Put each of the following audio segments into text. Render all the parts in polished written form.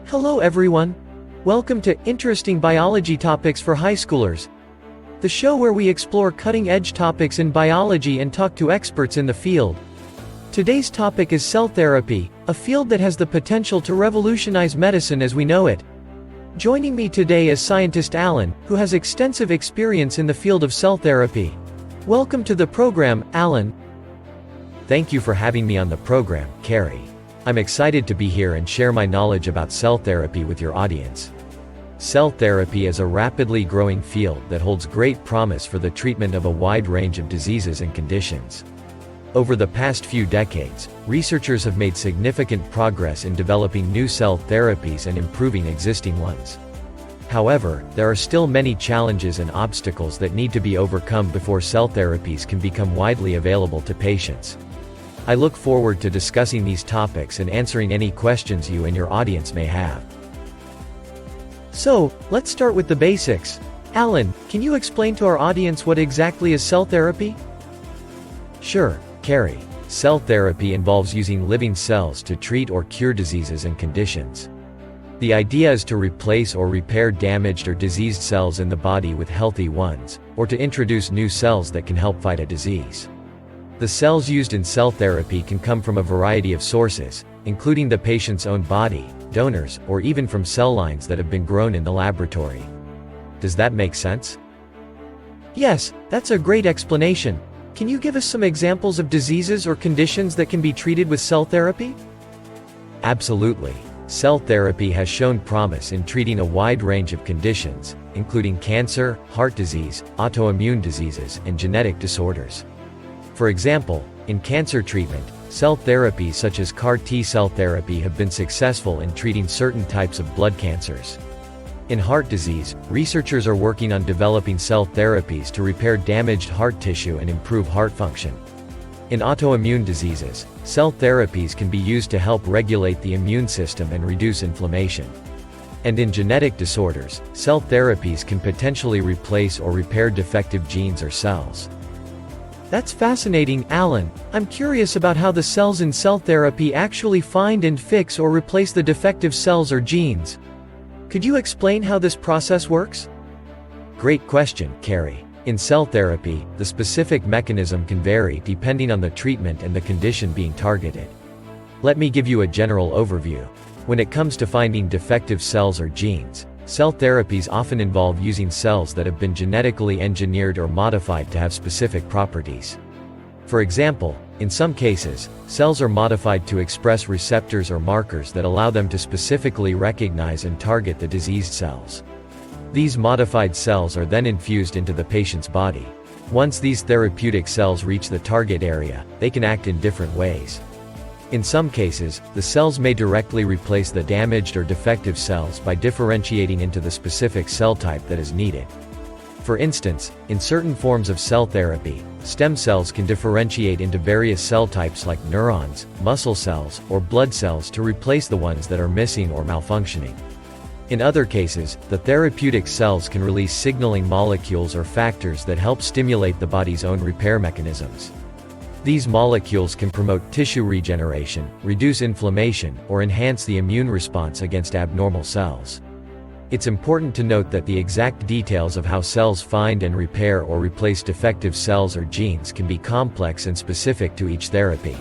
Hello everyone. Welcome to Interesting Biology Topics for High Schoolers, the show where we explore cutting-edge topics in biology and talk to experts in the field. Today's topic is cell therapy, a field that has the potential to revolutionize medicine as we know it. Joining me today is scientist Alan, who has extensive experience in the field of cell therapy. Welcome to the program, Alan. Thank you for having me on the program, Carrie. I'm excited to be here and share my knowledge about cell therapy with your audience. Cell therapy is a rapidly growing field that holds great promise for the treatment of a wide range of diseases and conditions. Over the past few decades, researchers have made significant progress in developing new cell therapies and improving existing ones. However, there are still many challenges and obstacles that need to be overcome before cell therapies can become widely available to patients. I look forward to discussing these topics and answering any questions you and your audience may have. So, let's start with the basics. Alan, can you explain to our audience what exactly is cell therapy? Sure, Carrie. Cell therapy involves using living cells to treat or cure diseases and conditions. The idea is to replace or repair damaged or diseased cells in the body with healthy ones, or to introduce new cells that can help fight a disease. The cells used in cell therapy can come from a variety of sources, including the patient's own body, donors, or even from cell lines that have been grown in the laboratory. Does that make sense? Yes, that's a great explanation. Can you give us some examples of diseases or conditions that can be treated with cell therapy? Absolutely. Cell therapy has shown promise in treating a wide range of conditions, including cancer, heart disease, autoimmune diseases, and genetic disorders. For example, in cancer treatment, cell therapies such as CAR T-cell therapy have been successful in treating certain types of blood cancers. In heart disease, researchers are working on developing cell therapies to repair damaged heart tissue and improve heart function. In autoimmune diseases, cell therapies can be used to help regulate the immune system and reduce inflammation. And in genetic disorders, cell therapies can potentially replace or repair defective genes or cells. That's fascinating, Alan. I'm curious about how the cells in cell therapy actually find and fix or replace the defective cells or genes. Could you explain how this process works? Great question, Carrie. In cell therapy, the specific mechanism can vary depending on the treatment and the condition being targeted. Let me give you a general overview. When it comes to finding defective cells or genes, cell therapies often involve using cells that have been genetically engineered or modified to have specific properties. For example, in some cases, cells are modified to express receptors or markers that allow them to specifically recognize and target the diseased cells. These modified cells are then infused into the patient's body. Once these therapeutic cells reach the target area, they can act in different ways. In some cases, the cells may directly replace the damaged or defective cells by differentiating into the specific cell type that is needed. For instance, in certain forms of cell therapy, stem cells can differentiate into various cell types like neurons, muscle cells, or blood cells to replace the ones that are missing or malfunctioning. In other cases, the therapeutic cells can release signaling molecules or factors that help stimulate the body's own repair mechanisms. These molecules can promote tissue regeneration, reduce inflammation, or enhance the immune response against abnormal cells. It's important to note that the exact details of how cells find and repair or replace defective cells or genes can be complex and specific to each therapy.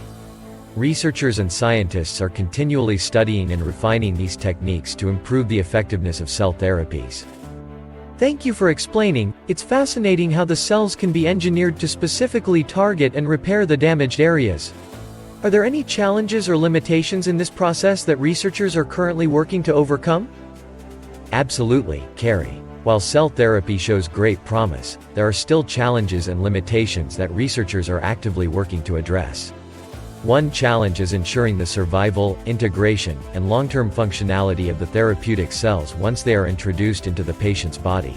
Researchers and scientists are continually studying and refining these techniques to improve the effectiveness of cell therapies. Thank you for explaining. It's fascinating how the cells can be engineered to specifically target and repair the damaged areas. Are there any challenges or limitations in this process that researchers are currently working to overcome? Absolutely, Carrie. While cell therapy shows great promise, there are still challenges and limitations that researchers are actively working to address. One challenge is ensuring the survival, integration, and long-term functionality of the therapeutic cells once they are introduced into the patient's body.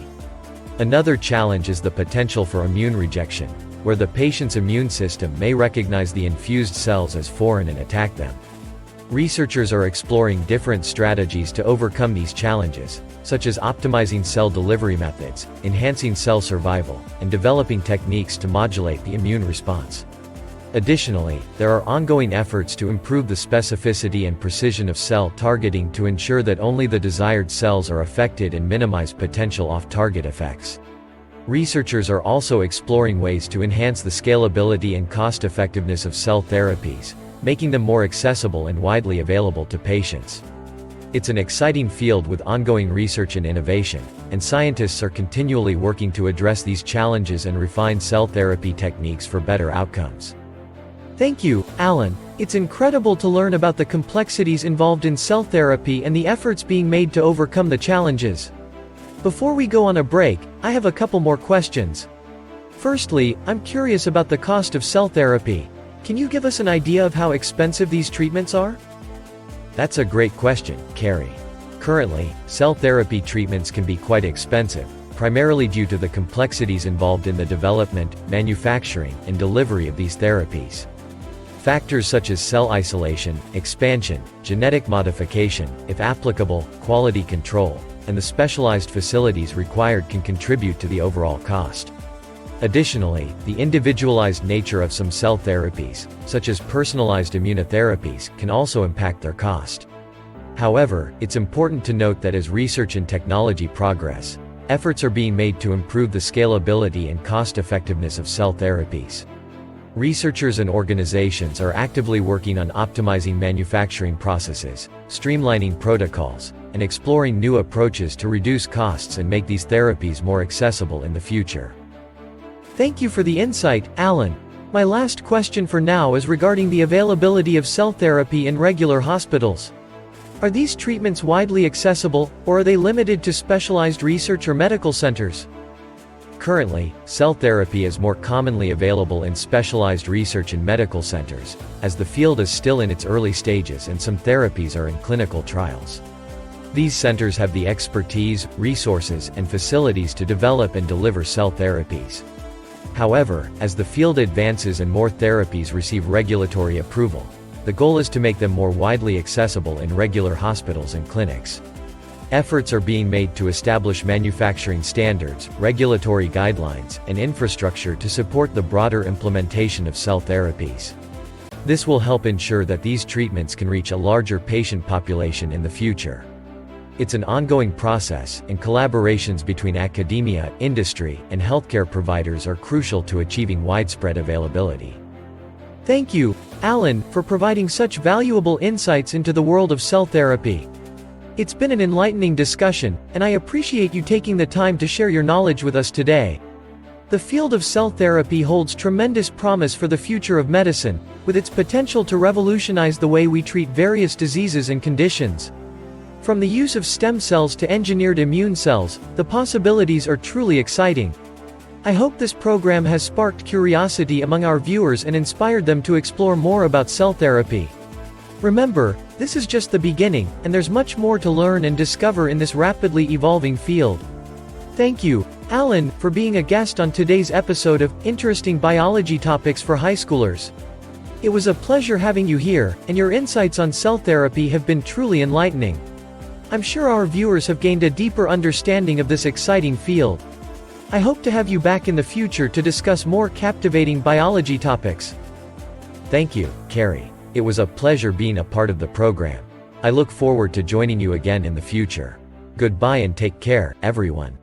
Another challenge is the potential for immune rejection, where the patient's immune system may recognize the infused cells as foreign and attack them. Researchers are exploring different strategies to overcome these challenges, such as optimizing cell delivery methods, enhancing cell survival, and developing techniques to modulate the immune response. Additionally, there are ongoing efforts to improve the specificity and precision of cell targeting to ensure that only the desired cells are affected and minimize potential off-target effects. Researchers are also exploring ways to enhance the scalability and cost-effectiveness of cell therapies, making them more accessible and widely available to patients. It's an exciting field with ongoing research and innovation, and scientists are continually working to address these challenges and refine cell therapy techniques for better outcomes. Thank you, Alan. It's incredible to learn about the complexities involved in cell therapy and the efforts being made to overcome the challenges. Before we go on a break, I have a couple more questions. Firstly, I'm curious about the cost of cell therapy. Can you give us an idea of how expensive these treatments are? That's a great question, Carrie. Currently, cell therapy treatments can be quite expensive, primarily due to the complexities involved in the development, manufacturing, and delivery of these therapies. Factors such as cell isolation, expansion, genetic modification, if applicable, quality control, and the specialized facilities required can contribute to the overall cost. Additionally, the individualized nature of some cell therapies, such as personalized immunotherapies, can also impact their cost. However, it's important to note that as research and technology progress, efforts are being made to improve the scalability and cost-effectiveness of cell therapies. Researchers and organizations are actively working on optimizing manufacturing processes, streamlining protocols, and exploring new approaches to reduce costs and make these therapies more accessible in the future. Thank you for the insight, Alan. My last question for now is regarding the availability of cell therapy in regular hospitals. Are these treatments widely accessible, or are they limited to specialized research or medical centers? Currently, cell therapy is more commonly available in specialized research and medical centers, as the field is still in its early stages and some therapies are in clinical trials. These centers have the expertise, resources, and facilities to develop and deliver cell therapies. However, as the field advances and more therapies receive regulatory approval, the goal is to make them more widely accessible in regular hospitals and clinics. Efforts are being made to establish manufacturing standards, regulatory guidelines, and infrastructure to support the broader implementation of cell therapies. This will help ensure that these treatments can reach a larger patient population in the future. It's an ongoing process, and collaborations between academia, industry, and healthcare providers are crucial to achieving widespread availability. Thank you, Alan, for providing such valuable insights into the world of cell therapy. It's been an enlightening discussion, and I appreciate you taking the time to share your knowledge with us today. The field of cell therapy holds tremendous promise for the future of medicine, with its potential to revolutionize the way we treat various diseases and conditions. From the use of stem cells to engineered immune cells, the possibilities are truly exciting. I hope this program has sparked curiosity among our viewers and inspired them to explore more about cell therapy. Remember, this is just the beginning, and there's much more to learn and discover in this rapidly evolving field. Thank you, Alan, for being a guest on today's episode of Interesting Biology Topics for High Schoolers. It was a pleasure having you here, and your insights on cell therapy have been truly enlightening. I'm sure our viewers have gained a deeper understanding of this exciting field. I hope to have you back in the future to discuss more captivating biology topics. Thank you, Carrie. It was a pleasure being a part of the program. I look forward to joining you again in the future. Goodbye and take care, everyone.